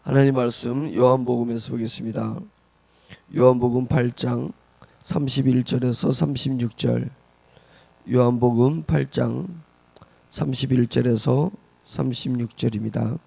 하나님 말씀 요한복음에서 보겠습니다. 요한복음 8장 31절에서 36절. 요한복음 8장 31절에서 36절입니다.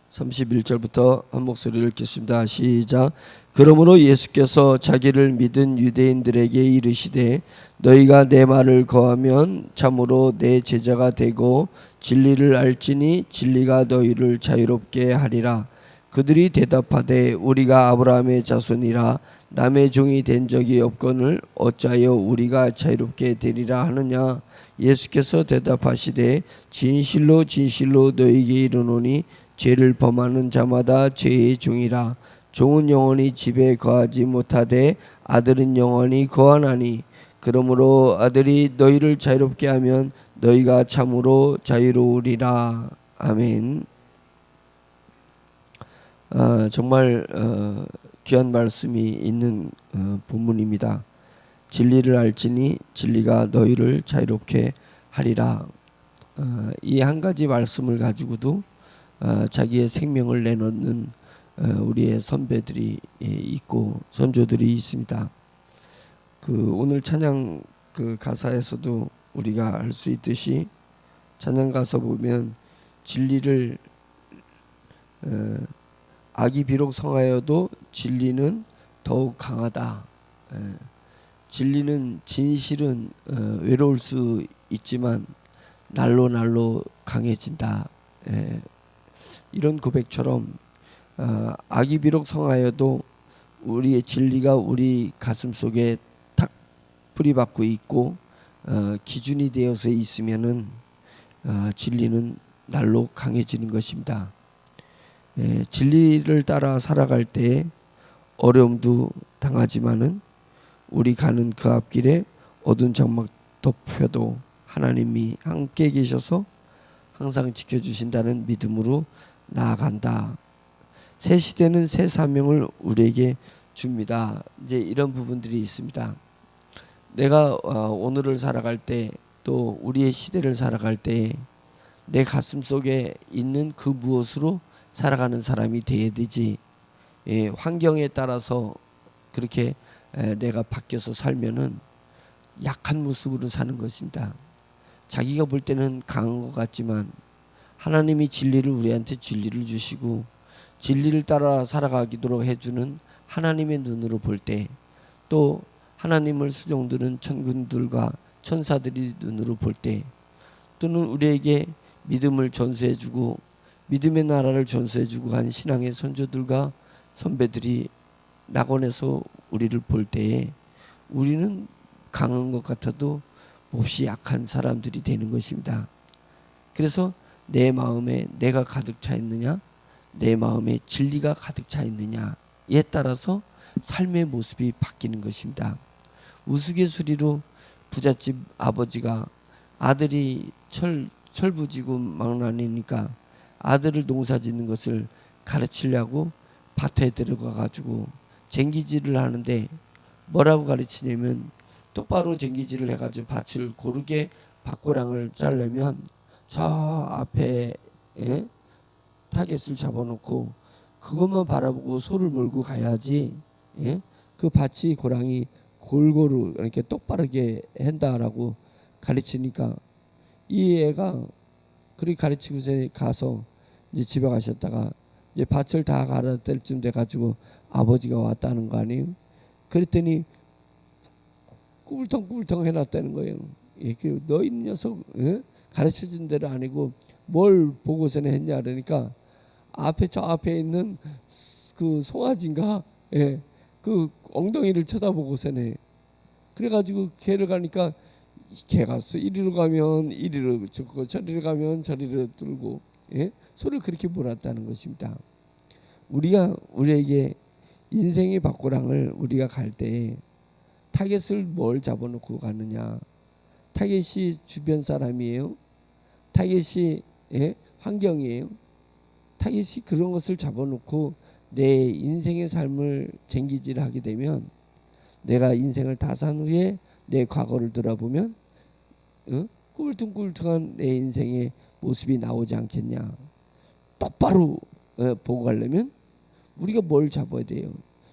31절부터 한 목소리를 읽겠습니다. 시작. 그러므로 예수께서 자기를 믿은 유대인들에게 이르시되 너희가 내 말을 거하면 참으로 내 제자가 되고 진리를 알지니 진리가 너희를 자유롭게 하리라. 그들이 대답하되 우리가 아브라함의 자손이라 남의 종이 된 적이 없거늘 어찌하여 우리가 자유롭게 되리라 하느냐. 예수께서 대답하시되 진실로 진실로 너희에게 이르노니 죄를 범하는 자마다 죄의 종이라. 종은 영원히 집에 거하지 못하되 아들은 영원히 거하나니 그러므로 아들이 너희를 자유롭게 하면 너희가 참으로 자유로우리라. 아멘. 정말 귀한 말씀이 있는 본문입니다. 진리를 알지니 진리가 너희를 자유롭게 하리라. 이 한 가지 말씀을 가지고도 자기의 생명을 내놓는 우리의 선배들이 있고 선조들이 있습니다. 오늘 찬양 가사에서도 우리가 알 수 있듯이 찬양 가사 보면 진리를 악이 비록 성하여도 진리는 더욱 강하다. 진리는 진실은 외로울 수 있지만 날로 날로 강해진다. 이런 고백처럼 악이 비록 성하여도 우리의 진리가 우리 가슴 속에 탁 뿌리박고 있고 기준이 되어서 있으면은 진리는 날로 강해지는 것입니다. 진리를 따라 살아갈 때 어려움도 당하지만은 우리 가는 그 앞길에 어두운 장막 덮여도 하나님이 함께 계셔서 항상 지켜주신다는 믿음으로 나아간다. 새 시대는 새 사명을 우리에게 줍니다. 이제 이런 부분들이 있습니다. 내가 오늘을 살아갈 때 또 우리의 시대를 살아갈 때 내 가슴 속에 있는 그 무엇으로 살아가는 사람이 되어야 되지. 환경에 따라서 그렇게 내가 바뀌어서 살면은 약한 모습으로 사는 것입니다. 자기가 볼 때는 강한 것 같지만 하나님이 진리를 우리한테 진리를 주시고 진리를 따라 살아가도록 해주는 하나님의 눈으로 볼 때 또 하나님을 수종드는 천군들과 천사들이 눈으로 볼 때 또는 우리에게 믿음을 전수해주고 믿음의 나라를 전수해주고 한 신앙의 선조들과 선배들이 낙원에서 우리를 볼 때에 우리는 강한 것 같아도 몹시 약한 사람들이 되는 것입니다. 그래서 내 마음에 내가 가득 차 있느냐, 내 마음에 진리가 가득 차 있느냐에 따라서 삶의 모습이 바뀌는 것입니다. 우스갯소리로 부잣집 아버지가 아들이 철부지고 망나니니까 아들을 농사 짓는 것을 가르치려고 밭에 들어가 가지고 쟁기질을 하는데 뭐라고 가르치냐면 똑바로 쟁기질을 해가지고 밭을 고르게 밭고랑을 자르려면 저 앞에 타겟을 잡아놓고 그것만 바라보고 소를 몰고 가야지 그 밭이 고랑이 골고루 이렇게 똑바르게 한다라고 가르치니까 이 애가 그렇게 가르치고 가서 이제 집에 가셨다가 이제 밭을 다 갈아 뗄 쯤 돼 가지고 아버지가 왔다는 거 아니에요? 그랬더니 꾸불텅꾸불텅 해놨다는 거예요. 너 이 녀석 가르쳐준 대로 아니고 뭘 보고서는 했냐 그러니까 저 앞에 있는 그 송아지인가 그 엉덩이를 쳐다보고서는 그래가지고 걔를 가니까 걔가 이리로 가면 이리로 쫓고 저리로 가면 저리로 들고 소를 그렇게 몰았다는 것입니다. 우리에게 인생의 밭고랑을 우리가 갈 때 타겟을 뭘 잡아놓고 가느냐. 타겟이 주변 사람이에요. 타겟이 환경이에요. 타겟이 그런 것을 잡아놓고 내 인생의 삶을 쟁기질하게 되면 내가 인생을 다 산 후에 내 과거를 돌아보면 꿀퉁꿀퉁한 내 인생의 모습이 나오지 않겠냐. 똑바로 보고 가려면 우리가 뭘 잡아야 돼요?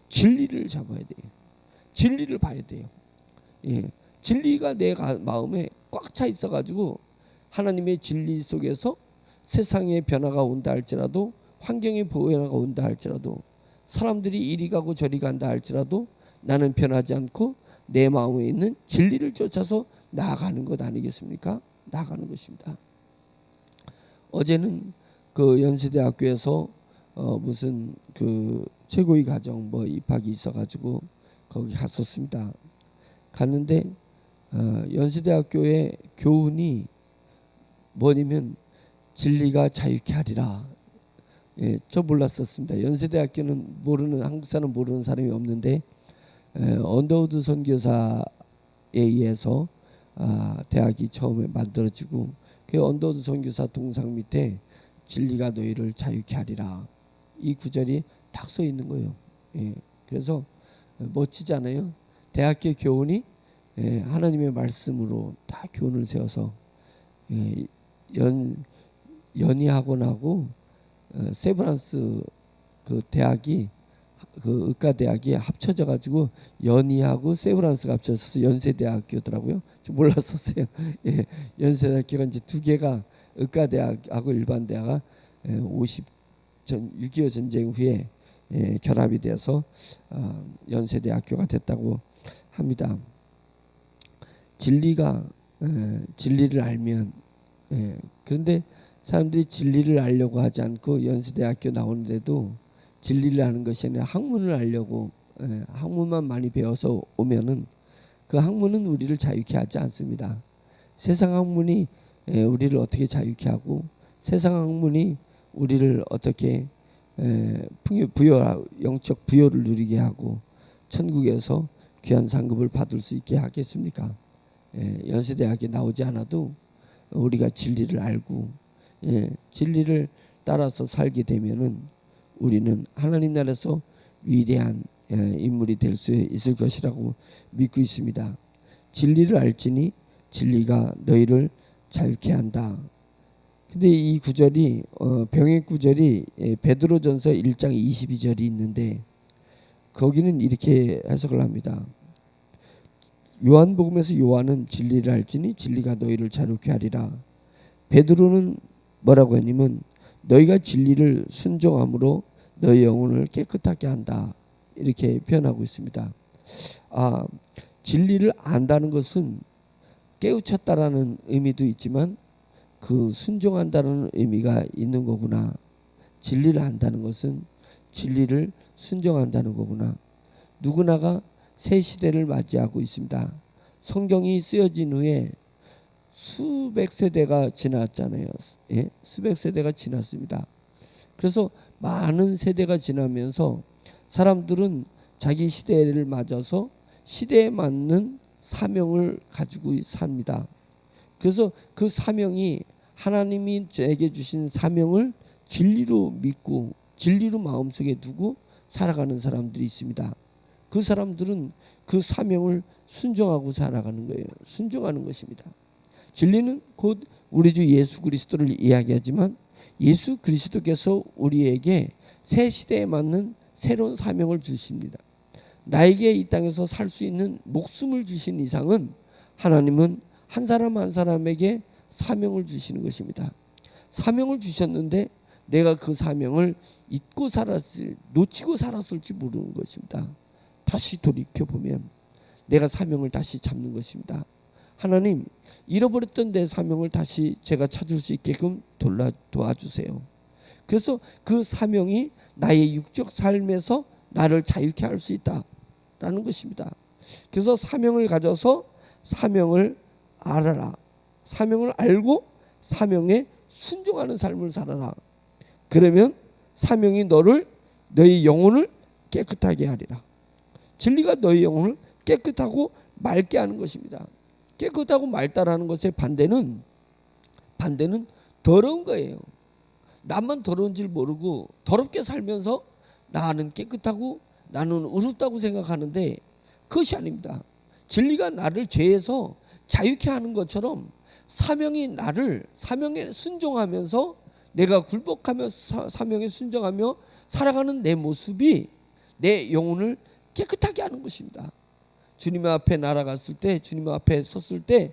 진리를 잡아야 돼요. 진리를 봐야 돼요. 예, 진리가 내 마음에 꽉 차 있어가지고 하나님의 진리 속에서 세상의 변화가 온다 할지라도, 환경의 변화가 온다 할지라도, 사람들이 이리 가고 저리 간다 할지라도 나는 변하지 않고 내 마음에 있는 진리를 쫓아서 나아가는 것 아니겠습니까? 나아가는 것입니다. 어제는 그 연세대학교에서 무슨 그 최고위 과정 뭐 입학이 있어가지고 거기 갔었습니다. 갔는데 연세대학교의 교훈이 뭐냐면 진리가 자유케 하리라. 예, 저 몰랐었습니다. 연세대학교는 모르는, 한국 사람 모르는 사람이 없는데 언더우드 선교사에 의해서 대학이 처음에 만들어지고 그 언더우드 선교사 동상 밑에 진리가 너희를 자유케 하리라, 이 구절이 딱 써 있는 거예요. 예, 그래서 멋지지 않아요? 대학교 교훈이 하나님의 말씀으로 다 교훈을 세워서 연희학원하고 세브란스 그 대학이 그 의과대학이 합쳐져 가지고 연희하고 세브란스가 합쳐서 연세대학교더라고요. 좀 몰랐었어요. 예, 연세대학교가 이제 두 개가 의과대학하고 일반대학가 6.25 전쟁 후에 결합이 돼서 연세대학교가 됐다고 합니다. 진리를 알면, 그런데 사람들이 진리를 알려고 하지 않고 연세대학교 나오는데도 진리를 아는 것이 아니라 학문을 알려고 학문만 많이 배워서 오면은 그 학문은 우리를 자유케 하지 않습니다. 세상 학문이 우리를 어떻게 자유케 하고, 세상 학문이 우리를 어떻게 영적 부여를 누리게 하고 천국에서 귀한 상급을 받을 수 있게 하겠습니까? 연세대학에 나오지 않아도 우리가 진리를 알고 진리를 따라서 살게 되면은 우리는 하나님 나라에서 위대한 인물이 될 수 있을 것이라고 믿고 있습니다. 진리를 알지니 진리가 너희를 자유케 한다. 근데 이 구절이 병행 구절이 베드로전서 1장 22절이 있는데 거기는 이렇게 해석을 합니다. 요한복음에서 요한은 진리를 알지니 진리가 너희를 자유케 하리라. 베드로는 뭐라고 했냐면 너희가 진리를 순종함으로 너희 영혼을 깨끗하게 한다, 이렇게 표현하고 있습니다. 진리를 안다는 것은 깨우쳤다라는 의미도 있지만 그 순종한다는 의미가 있는 거구나. 진리를 안다는 것은 진리를 순종한다는 거구나. 누구나가 새 시대를 맞이하고 있습니다. 성경이 쓰여진 후에 수백 세대가 지났잖아요. 예? 수백 세대가 지났습니다. 그래서 많은 세대가 지나면서 사람들은 자기 시대를 맞아서 시대에 맞는 사명을 가지고 삽니다. 그래서 그 사명이 하나님이 저에게 주신 사명을 진리로 믿고 진리로 마음속에 두고 살아가는 사람들이 있습니다. 그 사람들은 그 사명을 순종하고 살아가는 거예요. 순종하는 것입니다. 진리는 곧 우리 주 예수 그리스도를 이야기하지만 예수 그리스도께서 우리에게 새 시대에 맞는 새로운 사명을 주십니다. 나에게 이 땅에서 살 수 있는 목숨을 주신 이상은 하나님은 한 사람 한 사람에게 사명을 주시는 것입니다. 사명을 주셨는데 내가 그 사명을 놓치고 살았을지 모르는 것입니다. 다시 돌이켜보면 내가 사명을 다시 잡는 것입니다. 하나님, 잃어버렸던 내 사명을 다시 제가 찾을 수 있게끔 도와주세요. 그래서 그 사명이 나의 육적 삶에서 나를 자유케 할 수 있다라는 것입니다. 그래서 사명을 가져서 사명을 알아라. 사명을 알고 사명에 순종하는 삶을 살아라. 그러면 사명이 너희 영혼을 깨끗하게 하리라. 진리가 너희 영혼을 깨끗하고 맑게 하는 것입니다. 깨끗하고 맑다라는 것의 반대는 더러운 거예요. 나만 더러운 줄 모르고 더럽게 살면서 나는 깨끗하고 나는 의롭다고 생각하는데 그것이 아닙니다. 진리가 나를 죄에서 자유케 하는 것처럼 사명에 순종하면서 내가 굴복하며 사명에 순종하며 살아가는 내 모습이 내 영혼을 깨끗하게 하는 것입니다. 주님 앞에 날아갔을 때, 주님 앞에 섰을 때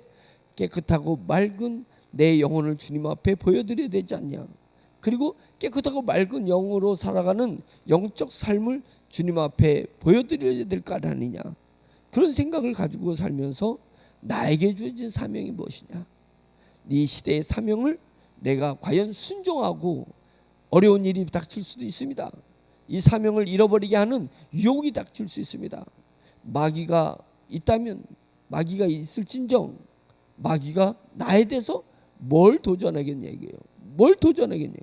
깨끗하고 맑은 내 영혼을 주님 앞에 보여드려야 되지 않냐. 그리고 깨끗하고 맑은 영으로 살아가는 영적 삶을 주님 앞에 보여드려야 될 거 아니냐. 그런 생각을 가지고 살면서 나에게 주어진 사명이 무엇이냐. 이 시대의 사명을 내가 과연 순종하고 어려운 일이 닥칠 수도 있습니다. 이 사명을 잃어버리게 하는 유혹이 닥칠 수 있습니다. 마귀가 있다면, 마귀가 있을진정 마귀가 나에 대해서 뭘 도전하겠냐 이게요. 뭘 도전하겠냐.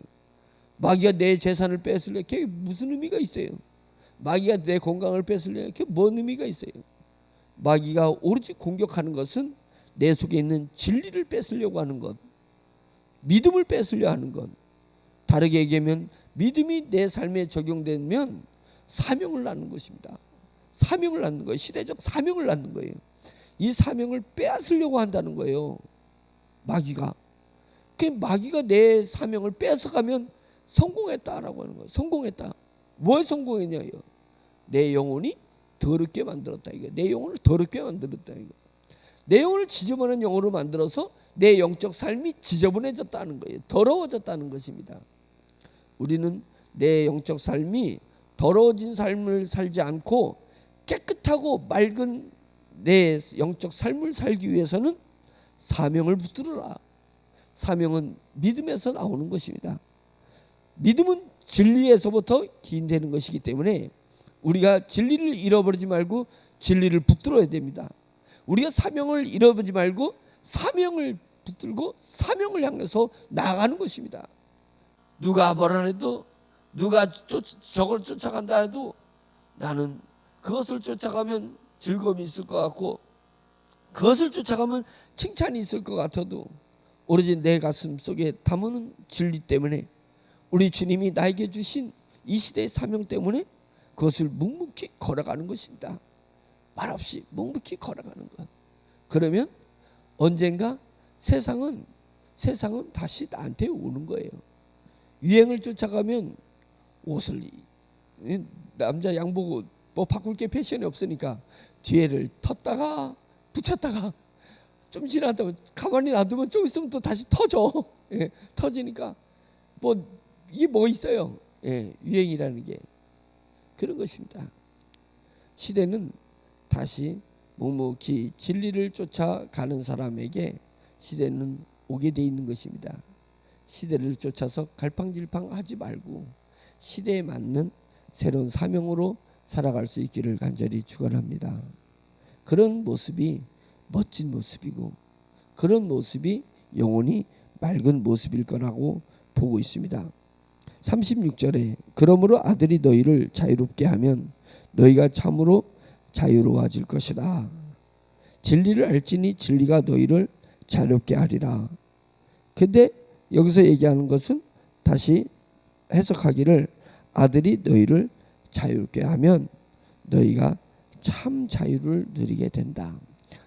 마귀가 내 재산을 뺏으려 그게 무슨 의미가 있어요. 마귀가 내 건강을 뺏으려 그게 뭔 의미가 있어요. 마귀가 오로지 공격하는 것은 내 속에 있는 진리를 뺏으려고 하는 것, 믿음을 뺏으려 하는 것. 다르게 얘기하면 믿음이 내 삶에 적용되면 사명을 낳는 것입니다. 사명을 낳는 거예요. 시대적 사명을 낳는 거예요. 이 사명을 빼앗으려고 한다는 거예요. 마귀가. 그 마귀가 내 사명을 뺏어가면 성공했다라고 하는 거예요. 성공했다. 뭘 성공했냐요? 내 영혼이 더럽게 만들었다 이거. 내 영혼을 더럽게 만들었다 이거. 내 영혼을 지저분한 영혼으로 만들어서 내 영적 삶이 지저분해졌다는 거예요. 더러워졌다는 것입니다. 우리는 내 영적 삶이 더러워진 삶을 살지 않고 깨끗하고 맑은 내 영적 삶을 살기 위해서는 사명을 붙들어라. 사명은 믿음에서 나오는 것입니다. 믿음은 진리에서부터 기인되는 것이기 때문에 우리가 진리를 잃어버리지 말고 진리를 붙들어야 됩니다. 우리가 사명을 잃어버리지 말고 사명을 붙들고 사명을 향해서 나아가는 것입니다. 누가 뭐라 해도, 누가 저걸 쫓아간다 해도 나는 그것을 쫓아가면 즐거움이 있을 것 같고 그것을 쫓아가면 칭찬이 있을 것 같아도 오로지 내 가슴 속에 담은 진리 때문에, 우리 주님이 나에게 주신 이 시대의 사명 때문에 그것을 묵묵히 걸어가는 것입니다. 말없이 묵묵히 걸어가는 것. 그러면 언젠가 세상은 다시 나한테 오는 거예요. 유행을 쫓아가면 옷을, 남자 양복 뭐 바꿀 게 패션이 없으니까 뒤에를 텄다가 붙였다가 좀 지나다 가만히 놔두면 좀 있으면 또 다시 터져. 예, 터지니까 이게 뭐 있어요. 예, 유행이라는 게 그런 것입니다. 시대는 다시 묵묵히 진리를 쫓아가는 사람에게 시대는 오게 돼 있는 것입니다. 시대를 쫓아서 갈팡질팡하지 말고 시대에 맞는 새로운 사명으로 살아갈 수 있기를 간절히 축원합니다. 그런 모습이 멋진 모습이고 그런 모습이 영혼이 맑은 모습일 거라고 보고 있습니다. 36절에 그러므로 아들이 너희를 자유롭게 하면 너희가 참으로 자유로워질 것이다. 진리를 알지니 진리가 너희를 자유롭게 하리라. 근데 여기서 얘기하는 것은 다시 해석하기를 아들이 너희를 자유롭게 하면 너희가 참 자유를 누리게 된다.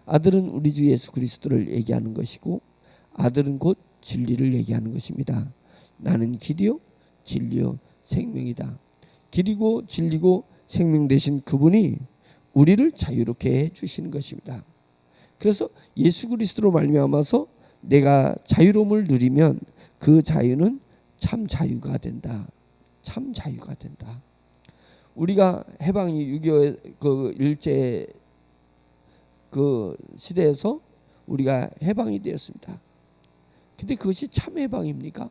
아들은 우리 주 예수 그리스도를 얘기하는 것이고 아들은 곧 진리를 얘기하는 것입니다. 나는 길이요 진리요 생명이다. 길이고 진리고 생명 되신 그분이 우리를 자유롭게 해 주시는 것입니다. 그래서 예수 그리스도로 말미암아서 내가 자유로움을 누리면 그 자유는 참 자유가 된다. 참 자유가 된다. 우리가 해방이 6.25 그 일제 그 시대에서 우리가 해방이 되었습니다. 근데 그것이 참 해방입니까?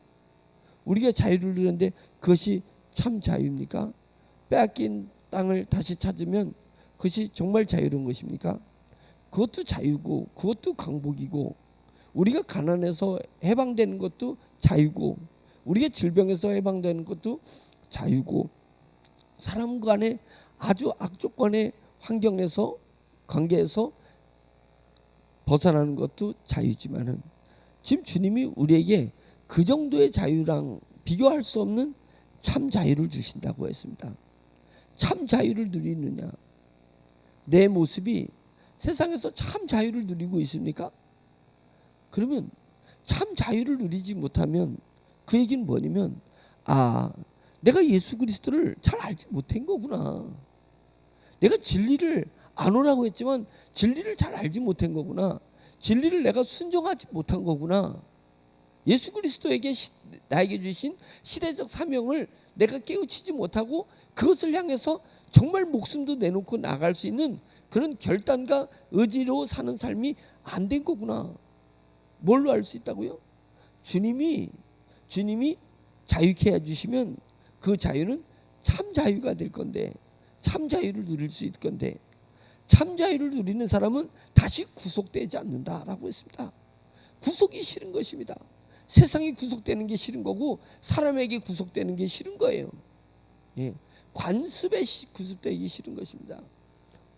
우리가 자유를 누렸는데 그것이 참 자유입니까? 빼앗긴 땅을 다시 찾으면 그것이 정말 자유로운 것입니까? 그것도 자유고 그것도 강복이고 우리가 가난해서 해방되는 것도 자유고 우리가 질병에서 해방되는 것도 자유고 사람 간의 아주 악조건의 환경에서 관계에서 벗어나는 것도 자유지만은 지금 주님이 우리에게 그 정도의 자유랑 비교할 수 없는 참 자유를 주신다고 했습니다. 참 자유를 누리느냐? 내 모습이 세상에서 참 자유를 누리고 있습니까? 그러면 참 자유를 누리지 못하면 그 얘기는 뭐냐면 내가 예수 그리스도를 잘 알지 못한 거구나. 내가 진리를 안 오라고 했지만 진리를 잘 알지 못한 거구나. 진리를 내가 순종하지 못한 거구나. 예수 그리스도에게 나에게 주신 시대적 사명을 내가 깨우치지 못하고 그것을 향해서 정말 목숨도 내놓고 나갈 수 있는 그런 결단과 의지로 사는 삶이 안 된 거구나. 뭘로 알 수 있다고요? 주님이 자유케 해주시면 그 자유는 참 자유가 될 건데, 참 자유를 누릴 수 있을 건데, 참 자유를 누리는 사람은 다시 구속되지 않는다라고 했습니다. 구속이 싫은 것입니다. 세상이 구속되는 게 싫은 거고 사람에게 구속되는 게 싫은 거예요. 관습에 구속되기 싫은 것입니다.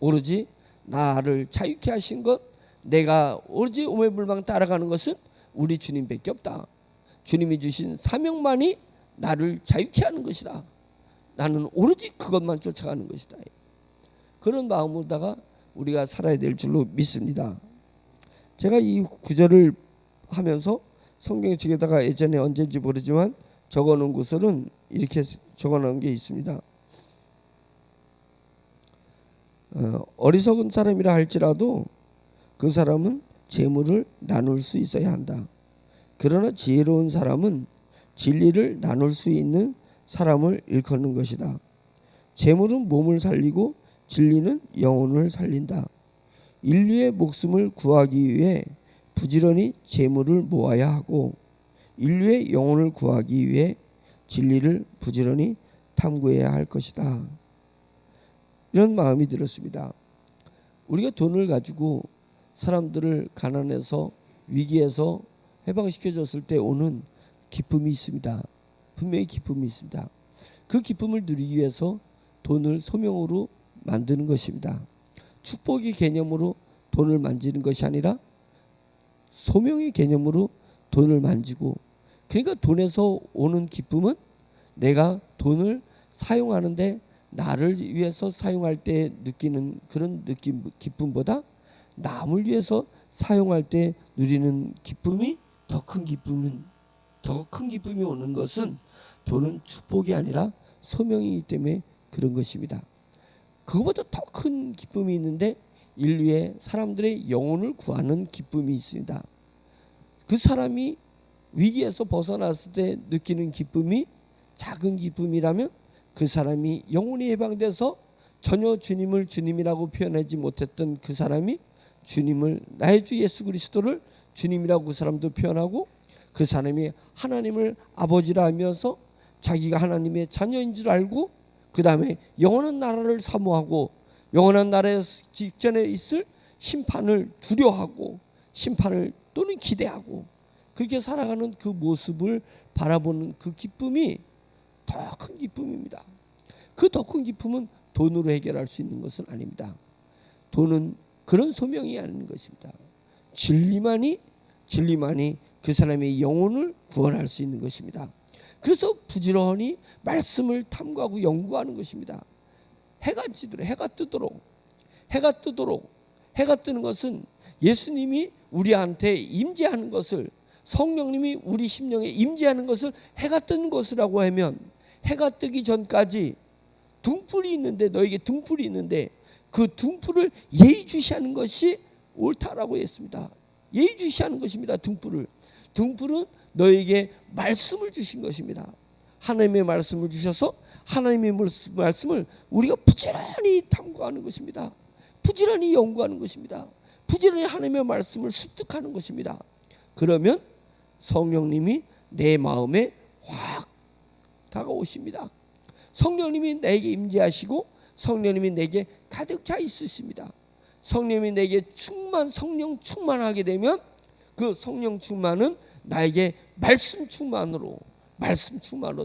오로지 나를 자유케 하신 것, 내가 오로지 오매불망 따라가는 것은 우리 주님밖에 없다. 주님이 주신 사명만이 나를 자유케 하는 것이다. 나는 오로지 그것만 쫓아가는 것이다. 그런 마음으로다가 우리가 살아야 될 줄로 믿습니다. 제가 이 구절을 하면서 성경책에다가 예전에 언제인지 모르지만 적어놓은 구절은 이렇게 적어놓은 게 있습니다. 어리석은 사람이라 할지라도 그 사람은 재물을 나눌 수 있어야 한다. 그러나 지혜로운 사람은 진리를 나눌 수 있는 사람을 일컫는 것이다. 재물은 몸을 살리고 진리는 영혼을 살린다. 인류의 목숨을 구하기 위해 부지런히 재물을 모아야 하고 인류의 영혼을 구하기 위해 진리를 부지런히 탐구해야 할 것이다. 이런 마음이 들었습니다. 우리가 돈을 가지고 사람들을 가난해서 위기에서 해방시켜줬을 때 오는 기쁨이 있습니다. 분명히 기쁨이 있습니다. 그 기쁨을 누리기 위해서 돈을 소명으로 만드는 것입니다. 축복의 개념으로 돈을 만지는 것이 아니라 소명의 개념으로 돈을 만지고, 그러니까 돈에서 오는 기쁨은 내가 돈을 사용하는데 나를 위해서 사용할 때 느끼는 그런 기쁨보다 남을 위해서 사용할 때 누리는 기쁨이 더 큰 기쁨이 오는 것은 돈은 축복이 아니라 소명이기 때문에 그런 것입니다. 그것보다 더 큰 기쁨이 있는데 인류의 사람들의 영혼을 구하는 기쁨이 있습니다. 그 사람이 위기에서 벗어났을 때 느끼는 기쁨이 작은 기쁨이라면 그 사람이 영혼이 해방돼서 전혀 주님을 주님이라고 표현하지 못했던 그 사람이 주님을, 나의 주 예수 그리스도를 주님이라고 그 사람도 표현하고, 그 사람이 하나님을 아버지라 하면서 자기가 하나님의 자녀인 줄 알고 그 다음에 영원한 나라를 사모하고 영원한 나라의 직전에 있을 심판을 두려워하고 심판을 또는 기대하고 그렇게 살아가는 그 모습을 바라보는 그 기쁨이 더 큰 기쁨입니다. 그 더 큰 기쁨은 돈으로 해결할 수 있는 것은 아닙니다. 돈은 그런 소명이 아닌 것입니다. 진리만이 그 사람의 영혼을 구원할 수 있는 것입니다. 그래서 부지런히 말씀을 탐구하고 연구하는 것입니다. 해가 뜨도록 해가 뜨는 것은 예수님이 우리한테 임재하는 것을, 성령님이 우리 심령에 임재하는 것을 해가 뜨는 것이라고 하면, 해가 뜨기 전까지 등불이 있는데, 너에게 등불이 있는데 그 등불을 예의주시하는 것이 옳다라고 했습니다. 예의주시하는 것입니다. 등불은 너에게 말씀을 주신 것입니다. 하나님의 말씀을 주셔서 하나님의 말씀을 우리가 부지런히 탐구하는 것입니다. 부지런히 연구하는 것입니다. 부지런히 하나님의 말씀을 습득하는 것입니다. 그러면 성령님이 내 마음에 확 다가오십니다. 성령님이 내게 임재하시고 성령님이 내게 가득 차 있으십니다. 성령님이 내게 성령 충만하게 되면 그 성령 충만은 나에게 말씀 충만으로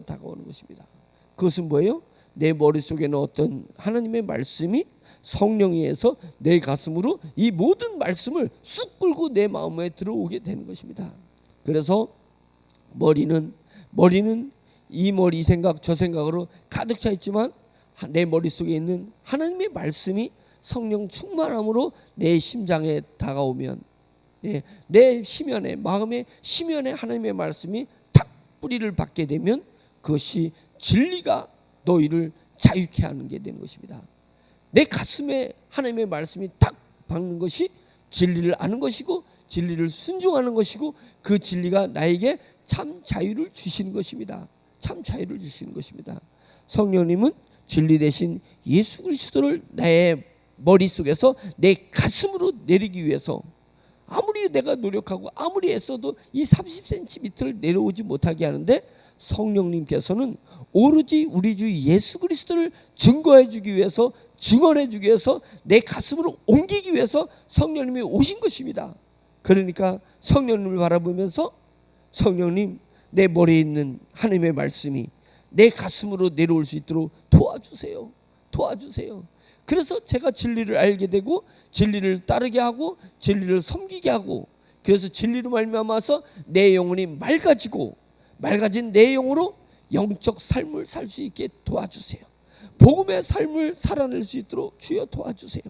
다가오는 것입니다. 그것은 뭐예요? 내 머릿속에 넣었던 하나님의 말씀이 성령에 의해서 내 가슴으로 이 모든 말씀을 쑥 끌고 내 마음에 들어오게 되는 것입니다. 그래서 머리는 이 머리, 이 생각, 저 생각으로 가득 차 있지만 내 머릿속에 있는 하나님의 말씀이 성령 충만함으로 내 심장에 다가오면, 내 심연에, 마음의 심연에 하나님의 말씀이 탁 뿌리를 받게 되면 그것이 진리가 너희를 자유케 하는 게 되는 것입니다. 내 가슴에 하나님의 말씀이 딱 박는 것이 진리를 아는 것이고 진리를 순종하는 것이고 그 진리가 나에게 참 자유를 주시는 것입니다. 참 자유를 주시는 것입니다. 성령님은 진리 대신 예수 그리스도를 나의 머릿속에서 내 가슴으로 내리기 위해서 아무리 내가 노력하고 아무리 애써도 이 30cm를 내려오지 못하게 하는데 성령님께서는 오로지 우리 주 예수 그리스도를 증거해 주기 위해서 증언해 주기 위해서 내 가슴으로 옮기기 위해서 성령님이 오신 것입니다. 그러니까 성령님을 바라보면서 성령님 내 머리에 있는 하나님의 말씀이 내 가슴으로 내려올 수 있도록 도와주세요. 도와주세요. 그래서 제가 진리를 알게 되고 진리를 따르게 하고 진리를 섬기게 하고 그래서 진리로 말미암아서 내 영혼이 맑아진 내 영으로 영적 삶을 살 수 있게 도와주세요. 복음의 삶을 살아낼 수 있도록 주여 도와주세요.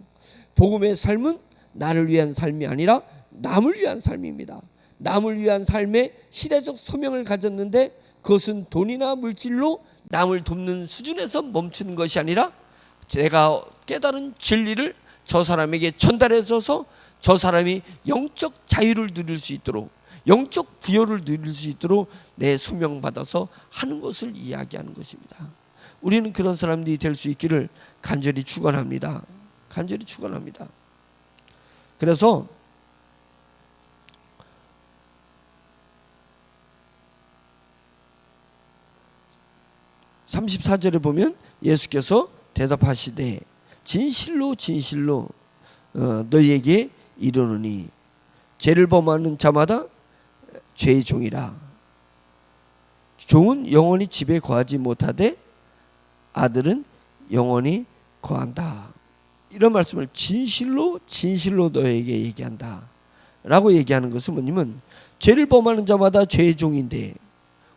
복음의 삶은 나를 위한 삶이 아니라 남을 위한 삶입니다. 남을 위한 삶의 시대적 소명을 가졌는데 그것은 돈이나 물질로 남을 돕는 수준에서 멈추는 것이 아니라 제가 깨달은 진리를 저 사람에게 전달해 줘서 저 사람이 영적 자유를 누릴 수 있도록 영적 부여를 누릴 수 있도록 내 소명받아서 하는 것을 이야기하는 것입니다. 우리는 그런 사람들이 될 수 있기를 간절히 축원합니다. 간절히 축원합니다. 그래서 34절에 보면 예수께서 대답하시되 진실로 진실로 너희에게 이르노니 죄를 범하는 자마다 죄의 종이라. 종은 영원히 집에 거하지 못하되 아들은 영원히 거한다. 이런 말씀을 진실로 진실로 너에게 얘기한다 라고 얘기하는 것은 뭐냐면 죄를 범하는 자마다 죄의 종인데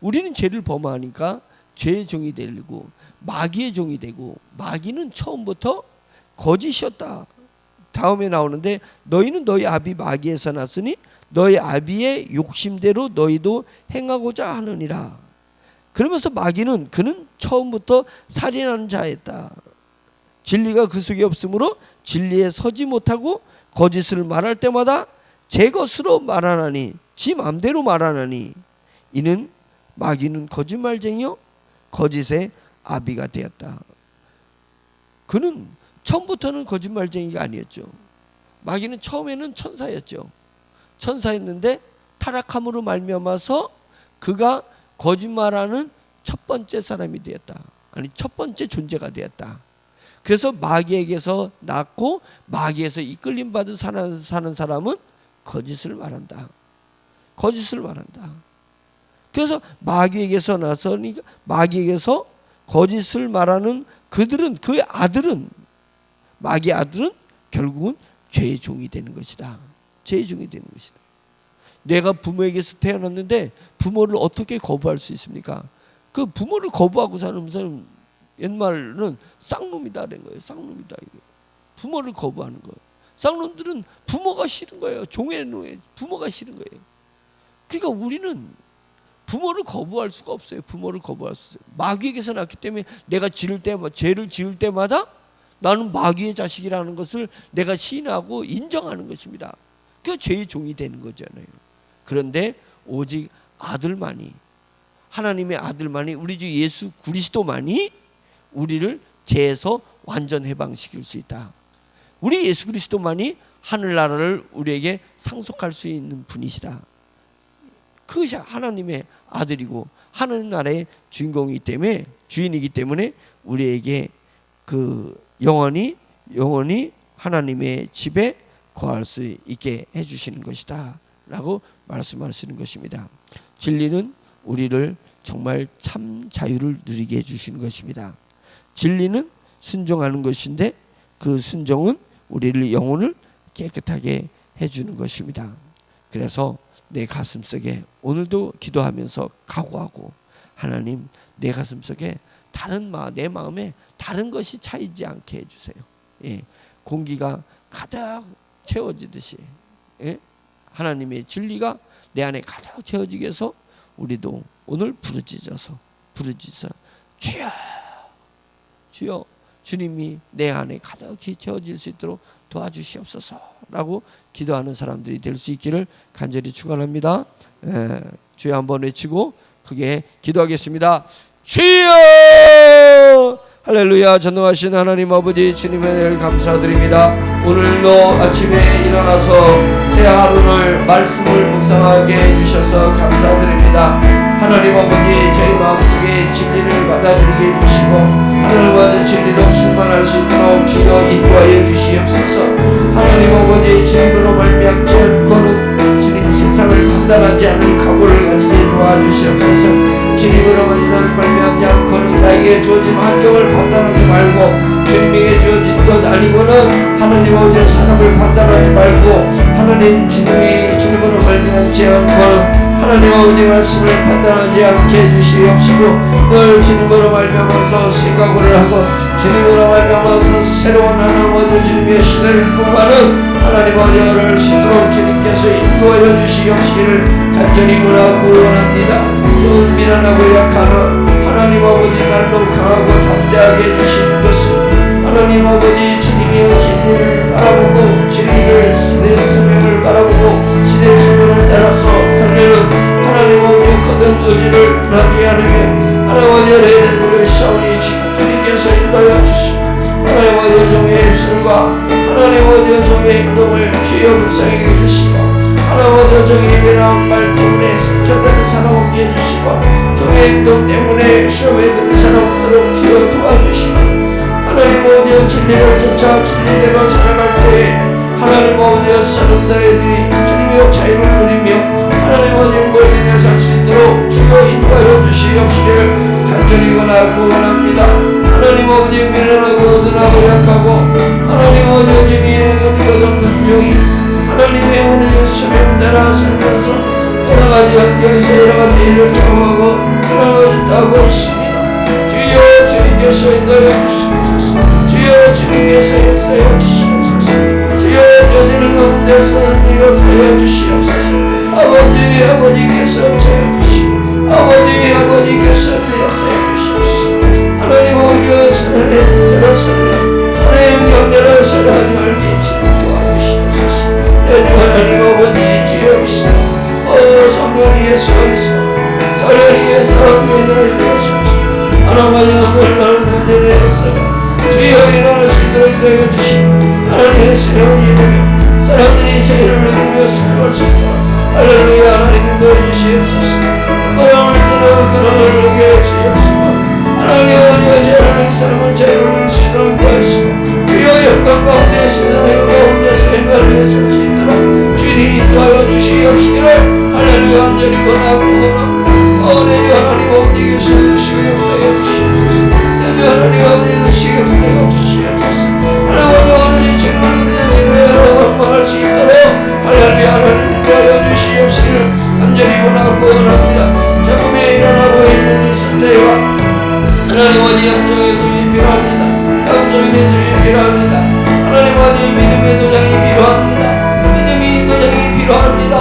우리는 죄를 범하니까 죄의 종이 되고 마귀의 종이 되고 마귀는 처음부터 거짓이었다. 다음에 나오는데 너희는 너희 아비 마귀에서 났으니 너희 아비의 욕심대로 너희도 행하고자 하느니라. 그러면서 마귀는 그는 처음부터 살인하는 자였다. 진리가 그 속에 없으므로 진리에 서지 못하고 거짓을 말할 때마다 제 것으로 말하나니 지 맘대로 말하나니 이는 마귀는 거짓말쟁이요 거짓의 아비가 되었다. 그는 처음부터는 거짓말쟁이가 아니었죠. 마귀는 처음에는 천사였죠. 천사였는데 타락함으로 말미암아서 그가 거짓말하는 첫 번째 사람이 되었다. 아니 첫 번째 존재가 되었다. 그래서 마귀에게서 낳고 마귀에서 이끌림 받은 사는 사람은 거짓을 말한다. 거짓을 말한다. 그래서 마귀에게서 나서니까 마귀에게서 거짓을 말하는 그들은 그 아들은 마귀의 아들은 결국은 죄의 종이 되는 것이다. 죄의 종이 되는 것이다. 내가 부모에게서 태어났는데 부모를 어떻게 거부할 수 있습니까? 그 부모를 거부하고 사는 사람 옛말은 쌍놈이다 그런 거예요. 쌍놈이다 이게. 부모를 거부하는 거예요. 쌍놈들은 부모가 싫은 거예요. 종의 노예 부모가 싫은 거예요. 그러니까 우리는 부모를 거부할 수가 없어요. 부모를 거부할 수 없어요. 마귀에게서 났기 때문에 내가 죄를 지을 때마다 나는 마귀의 자식이라는 것을 내가 시인하고 인정하는 것입니다. 그 죄의 종이 되는 거잖아요. 그런데 오직 아들만이 하나님의 아들만이 우리 주 예수 그리스도만이 우리를 죄에서 완전 해방시킬 수 있다. 우리 예수 그리스도만이 하늘나라를 우리에게 상속할 수 있는 분이시다. 그것이 하나님의 아들이고 하늘나라의 주인공이기 때문에 주인이기 때문에 우리에게 그 영원히 하나님의 집에 거할 수 있게 해주시는 것이다 라고 말씀하시는 것입니다. 진리는 우리를 정말 참 자유를 누리게 해주시는 것입니다. 진리는 순종하는 것인데 그 순종은 우리를 영혼을 깨끗하게 해주는 것입니다. 그래서 내 가슴속에 오늘도 기도하면서 각오하고 하나님 내 가슴속에 내 마음에 다른 것이 차이지 않게 해주세요. 예, 공기가 가득 채워지듯이 하나님의 진리가 내 안에 가득 채워지게 해서 우리도 오늘 부르짖어 주여 주여 주님이 내 안에 가득히 채워질 수 있도록 도와주시옵소서라고 기도하는 사람들이 될 수 있기를 간절히 축원합니다. 주여 한번 외치고 크게 기도하겠습니다. 주여! 할렐루야. 전능하신 하나님 아버지, 주님의 은혜를 감사드립니다. 오늘도 아침에 일어나서 새 하루를 말씀을 묵상하게 해주셔서 감사드립니다. 하나님 아버지, 저희 마음속에 진리를 받아들이게 해주시고 하나님과의 진리로 충만할 수 있도록 주여 인도하여 주시옵소서. 하나님 아버지, 주님으로 말미암지 않고는 주님 세상을 판단하지 않는 각오를 가지게 도와주시옵소서. 주님으로 말미암지 않고는 나에게 주어진 환경을 판단하지 말고 주님에게 주어진 것 아니고는 하나님 아버지의 사람을 판단하지 말고 하나님 주님으로 말미암지 않고는 하나님 아버지 말씀을 판단하지 않게 해주시옵시고 늘 주님으로 말미암아서 생각을 하고 주님으로 말미암아서 새로운 하나님 아버지 주님의 시대를 통하는 하나님 아버지를 시도록 주님께서 인도하여 주시옵시기를 간절히 원합니다. 늘 미련하고 약하는 하나님 아버지 날로 강하고 담대하게 해주시는 것은 하나님 아버지 주님의 진리를 바라보고 진리를 시대의 소명을 바라보고 시대의 소명을 따라서 살려는 하나님 아버지의 거듭 의지를 분하지 않으며 하나님 아버지의 레이드를 시험이 주님께서 인도하여 주시고 하나님 아버지의 종의 술과 하나님 아버지의 종의 행동을 주여 불쌍히 해주시고 하나님 아버지의 종의 변한 말 때문에 상처되는 사람 없게 해주시고 종의 행동 때문에 시험에 드는 사람 없도록 주여 도와주시고 하나님 아버지의 진리를 쫓아 진리대로 살아갈 때에 하나님 아버지의 사람들이 주님의 자유를 누리며 하나님 아버지의 모임에 살 수 있도록 주여 인도하여 주시옵시기를 간절히 원합니다. 하나님 아버지의 미련하고 어둔하고 약하고 하나님 아버지의 주님의 은혜가 없는 종이 하나님의 은혜의 수명 따라 살면서 여러가지 환경에서 여러가지 일을 경험하고 여러가지 따고 있습니다. 주여 주님께서 인도하여 주시옵소서. 주여 주님께서 역사하여 주시옵소서. 주여 여기는 가운데서 일어서여 주시옵소서. 아버지께서 채워주시고 아버지께서 역사해 주시옵소서. 하나님 아버지가 선의 뜻대로 살며 선의 경대로 살아가지 말게 도와주시옵소서. 하나님 아버지 주여오시오. 성령 위에서 성령 위에서 교회를 주시옵소서. 하나님 아버지 나는 은혜를 했어요. 주여 일어나시도록 되어 주시고 하나님의 새로운 이름에 사람들이 자유를 누리며 살아갈 수 있도록 할렐루야. 하나님 도와주시옵소서. 그랑을 뜨는 그랑을 누게 하시옵소서. 하나님 아버지가 자유를 사람을 자유를 주시도록 도와주시고 주여 영광 가운데 세상의 가운데서 행하려 설 수 있도록 주님이 도와여 주시옵시기를 할렐루야. 간절히 원하고 은혜주 하나님 아버지께서 주시고 역사해 주시옵소서. 하나님 아버지께서 역사해 주시옵소서. 하나님 아버지 지금을 우리의 진노로 방문할 수 있도록 할렐루야. 하나님 인도하여 주시옵시기를 간절히 원하고 원합니다. 조금에 일어나고 있는 이 상태와 하나님 아버지 영적인 수입이 필요합니다. 영적인 수입이 필요합니다. 하나님 아버지 믿음의 도장이 필요합니다. 믿음의 도장이 필요합니다.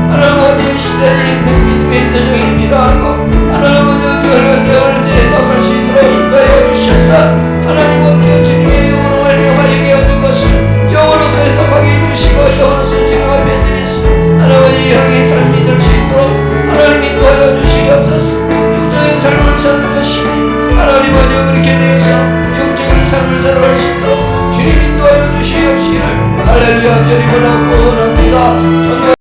하나님 아버지 시대를 입는 믿음의 도장이 필요하고 하나님 아버지 주를 영을 제도할 수 있도록 인도하여 주셔서 하나님 아버지 주님의 영으로 말미암아 이게 얻은 것을 영으로서 해석하게 해주시고 영으로서 주님 앞에 드리시 하나님 아버지 향의 삶이 될 수 있도록 하나님 인도하여 주시옵소서. 영적인 삶을 사는 것이 하나님 아버지 그렇게 되어서 영적인 삶을 살아갈 수 있도록 주님 인도하여 주시옵시기를 할렐루야. 간절히 원하고 원합니다.